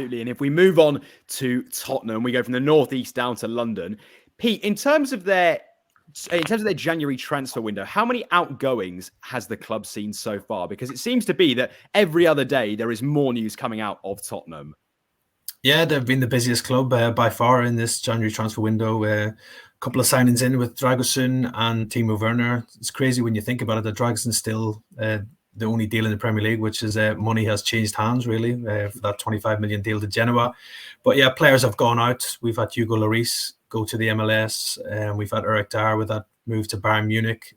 absolutely. And if we move on to Tottenham, we go from the northeast down to London. Pete, in terms of their January transfer window, how many outgoings has the club seen so far? Because it seems to be that every other day there is more news coming out of Tottenham. Yeah, they've been the busiest club by far in this January transfer window. A couple of signings in with Dragusin and Timo Werner. It's crazy when you think about it that Dragusin's still the only deal in the Premier League, which is money has changed hands, really, for that 25 million deal to Genoa. But yeah, players have gone out. We've had Hugo Lloris go to the MLS, and we've had Eric Dyer with that move to Bayern Munich.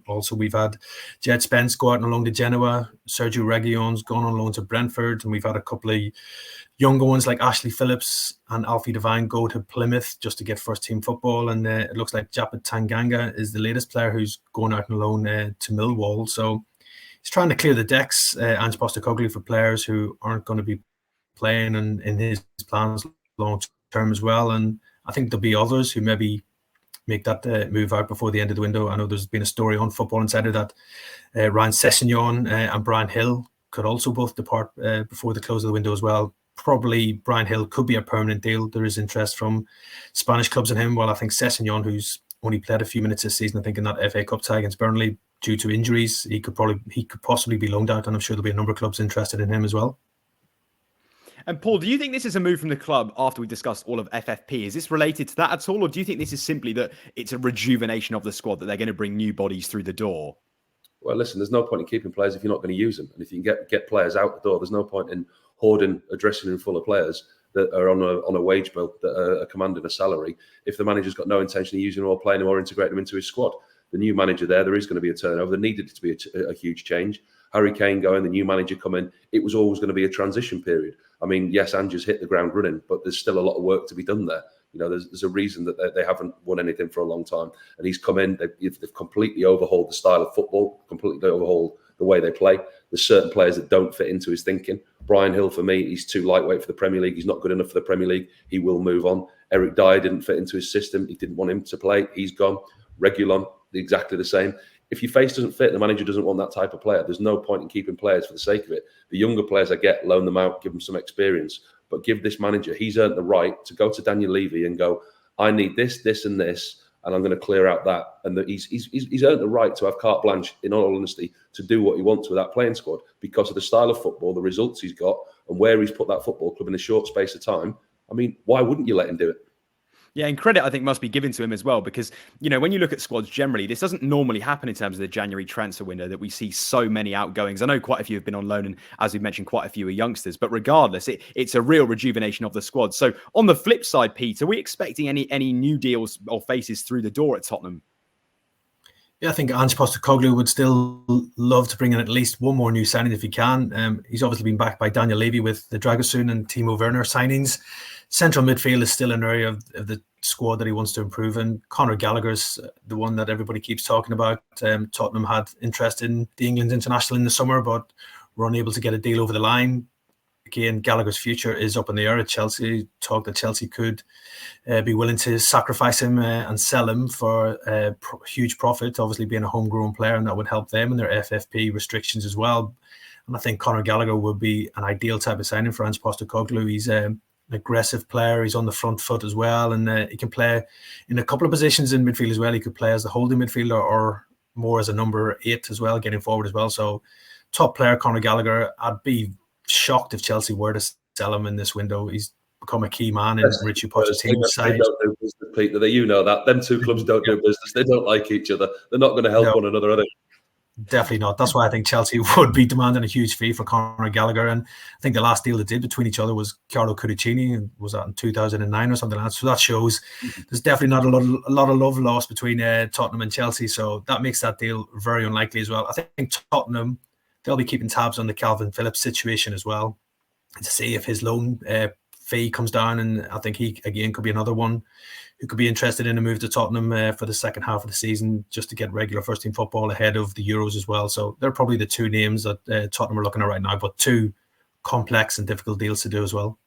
Also, we've had Jed Spence go out on loan to Genoa. Sergio Reguilon's gone on loan to Brentford, and we've had a couple of younger ones like Ashley Phillips and Alfie Devine go to Plymouth just to get first-team football. And it looks like Japet Tanganga is the latest player who's going out on loan to Millwall. So he's trying to clear the decks, Ange Postecoglou, for players who aren't going to be playing in his plans long-term as well. And I think there'll be others who maybe make that move out before the end of the window. I know there's been a story on Football Insider that Ryan Sessegnon and Brian Hill could also both depart before the close of the window as well. Probably Brian Hill could be a permanent deal. There is interest from Spanish clubs in him, while I think Sessegnon, who's only played a few minutes this season, I think in that FA Cup tie against Burnley, due to injuries, he could possibly be loaned out, and I'm sure there'll be a number of clubs interested in him as well. And Paul, do you think this is a move from the club after we discussed all of FFP? Is this related to that at all? Or do you think this is simply that it's a rejuvenation of the squad, that they're going to bring new bodies through the door? Well, listen, there's no point in keeping players if you're not going to use them. And if you can get players out the door, there's no point in hoarding a dressing room full of players that are on a wage bill, that are commanding a salary, if the manager's got no intention of using them or playing them or integrating them into his squad. The new manager there is going to be a turnover. There needed to be a huge change. Harry Kane going, the new manager coming, it was always going to be a transition period. I mean, yes, Ange's hit the ground running, but there's still a lot of work to be done there. You know, there's a reason that they haven't won anything for a long time. And he's come in, they've completely overhauled the style of football, completely overhauled the way they play. There's certain players that don't fit into his thinking. Brian Hill, for me, he's too lightweight for the Premier League. He's not good enough for the Premier League. He will move on. Eric Dyer didn't fit into his system. He didn't want him to play. He's gone. Reguilon, exactly the same. If your face doesn't fit, the manager doesn't want that type of player. There's no point in keeping players for the sake of it. The younger players I get, loan them out, give them some experience. But give this manager, he's earned the right to go to Daniel Levy and go, I need this, this and this, and I'm going to clear out that. And he's earned the right to have carte blanche, in all honesty, to do what he wants with that playing squad because of the style of football, the results he's got, and where he's put that football club in a short space of time. I mean, why wouldn't you let him do it? Yeah, and credit, I think, must be given to him as well, because, you know, when you look at squads generally, this doesn't normally happen in terms of the January transfer window, that we see so many outgoings. I know quite a few have been on loan, and as we mentioned, quite a few are youngsters, but regardless, it's a real rejuvenation of the squad. So on the flip side, Pete, are we expecting any new deals or faces through the door at Tottenham? Yeah, I think Ange Postecoglou would still love to bring in at least one more new signing if he can. He's obviously been backed by Daniel Levy with the Dragusin and Timo Werner signings. Central midfield is still an area of the squad that he wants to improve in. Conor Gallagher's the one that everybody keeps talking about. Tottenham had interest in the England international in the summer, but were unable to get a deal over the line. Again, Gallagher's future is up in the air at Chelsea. Talk that Chelsea could be willing to sacrifice him and sell him for a huge profit, obviously being a homegrown player, and that would help them in their FFP restrictions as well. And I think Conor Gallagher would be an ideal type of signing for Ange Postecoglou. He's an aggressive player. He's on the front foot as well, and he can play in a couple of positions in midfield as well. He could play as the holding midfielder or more as a number 8 as well, getting forward as well. So top player, Conor Gallagher. I'd be shocked if Chelsea were to sell him in this window. He's become a key man in Richie Pochettino's side. They don't do business, Peter. You know that. Them two clubs don't do business. They don't like each other. They're not going to help one another, are they? Definitely not. That's why I think Chelsea would be demanding a huge fee for Conor Gallagher. And I think the last deal they did between each other was Carlo Cudicini. Was that in 2009 or something like that? So that shows there's definitely not a lot of love lost between Tottenham and Chelsea. So that makes that deal very unlikely as well. I think Tottenham, they'll be keeping tabs on the Calvin Phillips situation as well to see if his loan fee comes down. And I think he, again, could be another one who could be interested in a move to Tottenham for the second half of the season, just to get regular first-team football ahead of the Euros as well. So they're probably the two names that Tottenham are looking at right now, but two complex and difficult deals to do as well.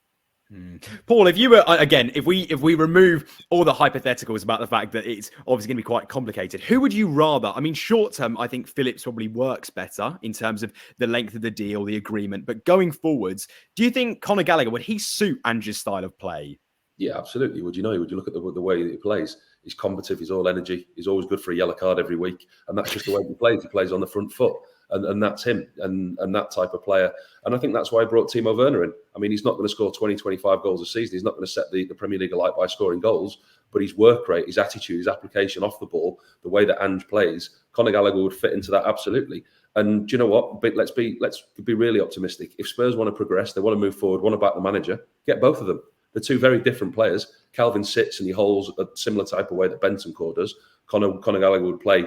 Paul, if you were again, if we remove all the hypotheticals about the fact that it's obviously going to be quite complicated, who would you rather? I mean, short term, I think Phillips probably works better in terms of the length of the deal, the agreement. But going forwards, do you think Conor Gallagher would he suit Ange's style of play? Yeah, absolutely. Would you know? Would you look at the way that he plays? He's combative. He's all energy. He's always good for a yellow card every week, and that's just the way he plays. He plays on the front foot. And that's him and that type of player. And I think that's why I brought Timo Werner in. I mean, he's not going to score 20, 25 goals a season. He's not going to set the Premier League alight by scoring goals, but his work rate, his attitude, his application off the ball, the way that Ange plays, Conor Gallagher would fit into that absolutely. And do you know what? But let's be really optimistic. If Spurs want to progress, they want to move forward, want to back the manager, get both of them. They're two very different players. Calvin sits and he holds a similar type of way that Bentancur does. Conor Gallagher would play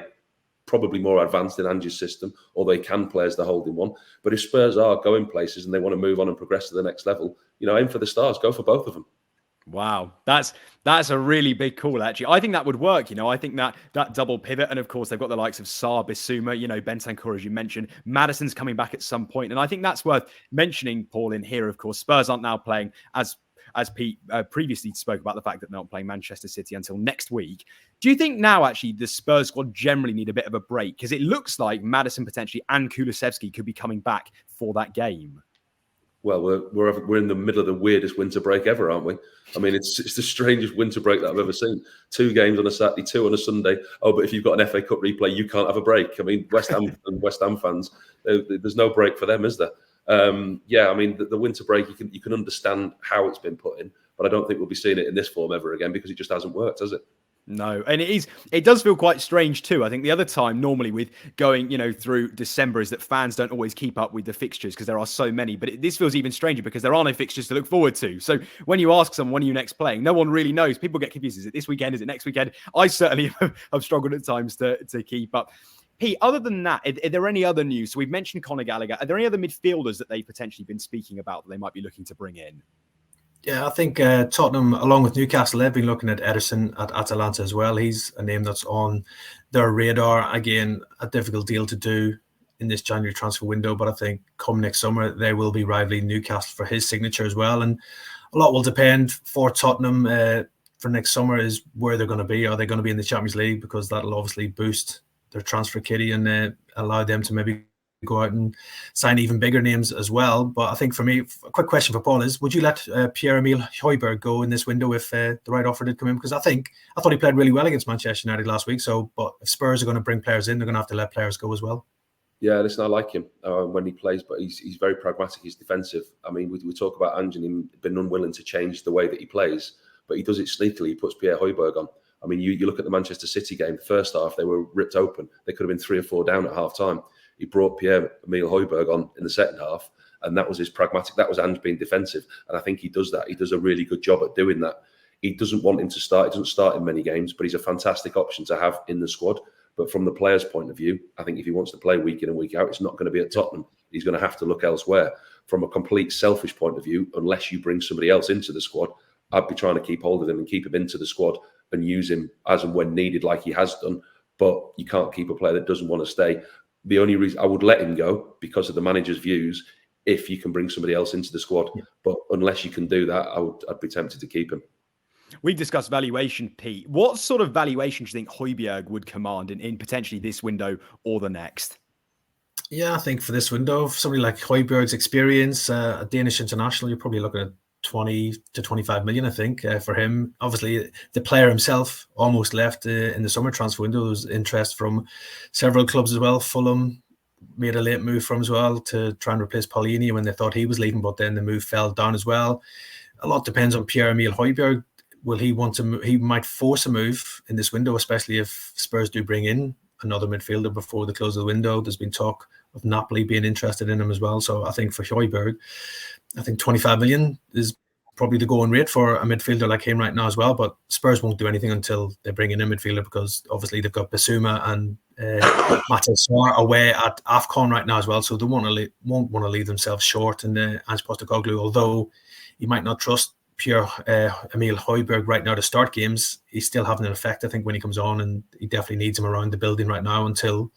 probably more advanced in Ange's system, or they can play as the holding one. But if Spurs are going places and they want to move on and progress to the next level, aim for the stars, go for both of them. Wow, that's a really big call, actually. I think that would work. I think that double pivot, and of course they've got the likes of Sarr, Bissouma, Bentancur, as you mentioned. Maddison's coming back at some point, and I think that's worth mentioning, Paul, in here. Of course, Spurs aren't now playing as Pete previously spoke about the fact that they're not playing Manchester City until next week. Do you think now actually the Spurs squad generally need a bit of a break? Because it looks like Maddison potentially and Kulusevski could be coming back for that game. Well, we're in the middle of the weirdest winter break ever, aren't we? I mean, it's the strangest winter break that I've ever seen. 2 games on a Saturday, 2 on a Sunday. Oh, but if you've got an FA Cup replay, you can't have a break. I mean, West Ham and West Ham fans, there's no break for them, is there? Yeah, I mean, the winter break, you can understand how it's been put in, but I don't think we'll be seeing it in this form ever again because it just hasn't worked, has it? No, and it does feel quite strange too. I think the other time normally with going, through December is that fans don't always keep up with the fixtures because there are so many, but this feels even stranger because there are no fixtures to look forward to. So when you ask someone, when are you next playing? No one really knows. People get confused. Is it this weekend? Is it next weekend? I certainly have struggled at times to keep up. Pete, other than that, are there any other news? So we've mentioned Conor Gallagher. Are there any other midfielders that they've potentially been speaking about that they might be looking to bring in? Yeah, I think Tottenham, along with Newcastle, they've been looking at Ederson at Atalanta as well. He's a name that's on their radar. Again, a difficult deal to do in this January transfer window, but I think come next summer, they will be rivaling Newcastle for his signature as well. And a lot will depend for Tottenham for next summer is where they're going to be. Are they going to be in the Champions League? Because that'll obviously boost their transfer kitty and allow them to maybe go out and sign even bigger names as well. But I think for me, a quick question for Paul is, would you let Pierre-Emile Højbjerg go in this window if the right offer did come in? Because I thought he played really well against Manchester United last week. But if Spurs are going to bring players in, they're going to have to let players go as well. Yeah, listen, I like him when he plays, but he's very pragmatic. He's defensive. I mean, we talk about Ange and him being unwilling to change the way that he plays, but he does it sneakily. He puts Pierre Højbjerg on. I mean, you look at the Manchester City game, the first half, they were ripped open. They could have been 3 or 4 down at half time. He brought Pierre-Emile Højbjerg on in the second half, and that was his pragmatic. That was Ange being defensive, and I think he does that. He does a really good job at doing that. He doesn't want him to start. He doesn't start in many games, but he's a fantastic option to have in the squad. But from the player's point of view, I think if he wants to play week in and week out, it's not going to be at Tottenham. He's going to have to look elsewhere. From a complete selfish point of view, unless you bring somebody else into the squad, I'd be trying to keep hold of him and keep him into the squad and use him as and when needed like he has done. But you can't keep a player that doesn't want to stay. The only reason I would let him go because of the manager's views, if you can bring somebody else into the squad. Yeah. But unless you can do that, I'd be tempted to keep him. We've discussed valuation, Pete. What sort of valuation do you think Højbjerg would command in potentially this window or the next? Yeah, I think for this window, for somebody like Højbjerg's experience, a Danish international, you're probably looking at 20 to 25 million, I think, for him. Obviously, the player himself almost left in the summer transfer window. There was interest from several clubs as well. Fulham made a late move from as well to try and replace Paulini when they thought he was leaving, but then the move fell down as well. A lot depends on Pierre-Emile Højbjerg. Will he want to move? He might force a move in this window, especially if Spurs do bring in another midfielder before the close of the window. There's been talk of Napoli being interested in him as well. So I think for Højbjerg, I think 25 million is probably the going rate for a midfielder like him right now as well. But Spurs won't do anything until they bring in a midfielder because obviously they've got Bissouma and Matteo Sarr away at AFCON right now as well. So they won't want to leave themselves short in the Ange Postecoglou. Although you might not trust Pierre-Emile Højbjerg right now to start games, he's still having an effect, I think, when he comes on, and he definitely needs him around the building right now until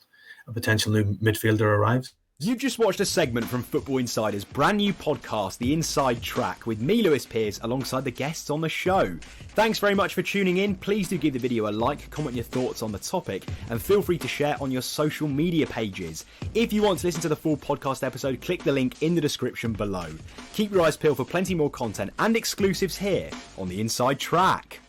a potential new midfielder arrives. You've just watched a segment from Football Insider's brand new podcast, The Inside Track, with me, Lewis Pearce, alongside the guests on the show. Thanks very much for tuning in. Please do give the video a like, comment your thoughts on the topic, and feel free to share on your social media pages. If you want to listen to the full podcast episode, click the link in the description below. Keep your eyes peeled for plenty more content and exclusives here on The Inside Track.